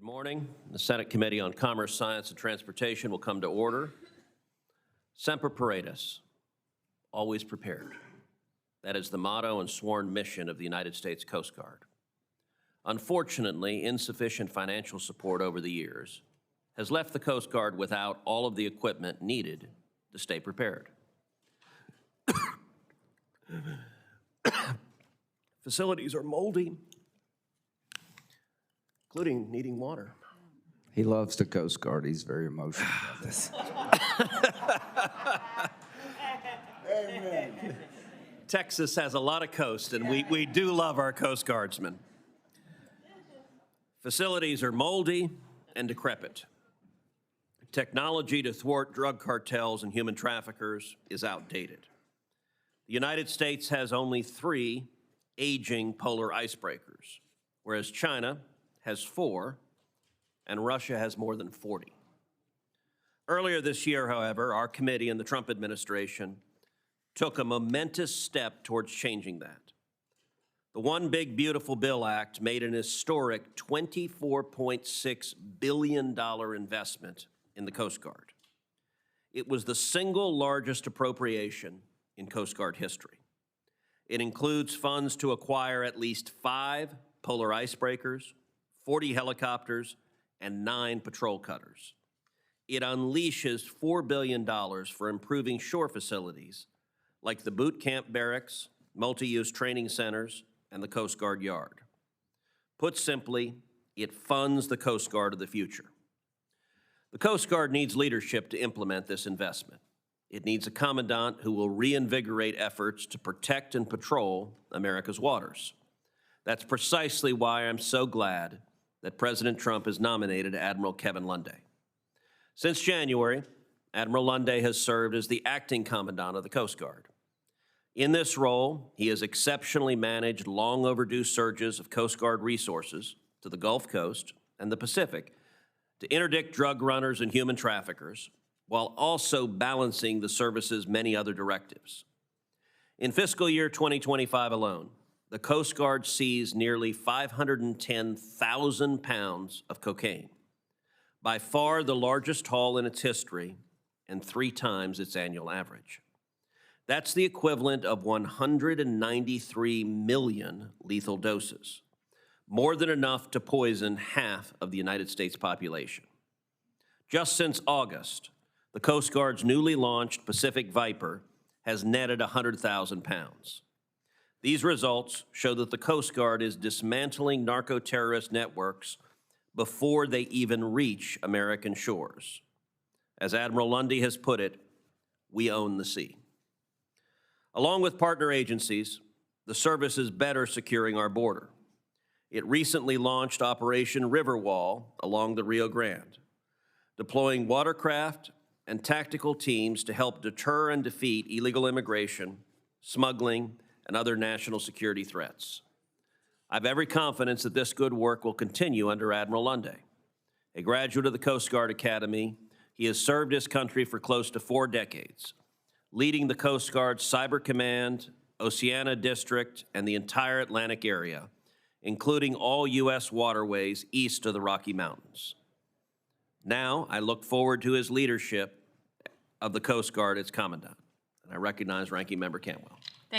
Good morning. The Senate Committee on Commerce, Science, and Transportation will come to order. Semper Paratus, always prepared. That is the motto and sworn mission of the United States Coast Guard. Unfortunately, insufficient financial support over the years has left the Coast Guard without all of the equipment needed to stay prepared. Facilities are moldy, including needing water. He loves the Coast Guard. He's very emotional about this. Amen. Texas has a lot of coast, and we do love our Coast Guardsmen. Facilities are moldy and decrepit. Technology to thwart drug cartels and human traffickers is outdated. The United States has only 3 aging polar icebreakers, whereas China has 4, and Russia has more than 40. Earlier this year, however, our committee and the Trump administration took a momentous step towards changing that. The One Big Beautiful Bill Act made an historic $24.6 billion investment in the Coast Guard. It was the single largest appropriation in Coast Guard history. It includes funds to acquire at least 5 polar icebreakers, 40 helicopters, and 9 patrol cutters. It unleashes $4 billion for improving shore facilities like the boot camp barracks, multi-use training centers, and the Coast Guard Yard. Put simply, it funds the Coast Guard of the future. The Coast Guard needs leadership to implement this investment. It needs a commandant who will reinvigorate efforts to protect and patrol America's waters. That's precisely why I'm so glad that President Trump has nominated Admiral Kevin Lunday. Since January, Admiral Lunday has served as the acting commandant of the Coast Guard. In this role, he has exceptionally managed long overdue surges of Coast Guard resources to the Gulf Coast and the Pacific to interdict drug runners and human traffickers, while also balancing the service's many other directives. In fiscal year 2025 alone, the Coast Guard seized nearly 510,000 pounds of cocaine, by far the largest haul in its history and 3 times its annual average. That's the equivalent of 193 million lethal doses, more than enough to poison half of the United States population. Just since August, the Coast Guard's newly launched Pacific Viper has netted 100,000 pounds. These results show that the Coast Guard is dismantling narco-terrorist networks before they even reach American shores. As Admiral Lunday has put it, we own the sea. Along with partner agencies, the service is better securing our border. It recently launched Operation Riverwall along the Rio Grande, deploying watercraft and tactical teams to help deter and defeat illegal immigration, smuggling, and other national security threats. I have every confidence that this good work will continue under Admiral Lunday. A graduate of the Coast Guard Academy, he has served his country for close to 4 decades, leading the Coast Guard's Cyber Command, Oceania District, and the entire Atlantic area, including all U.S. waterways east of the Rocky Mountains. Now, I look forward to his leadership of the Coast Guard as Commandant, and I recognize Ranking Member Cantwell.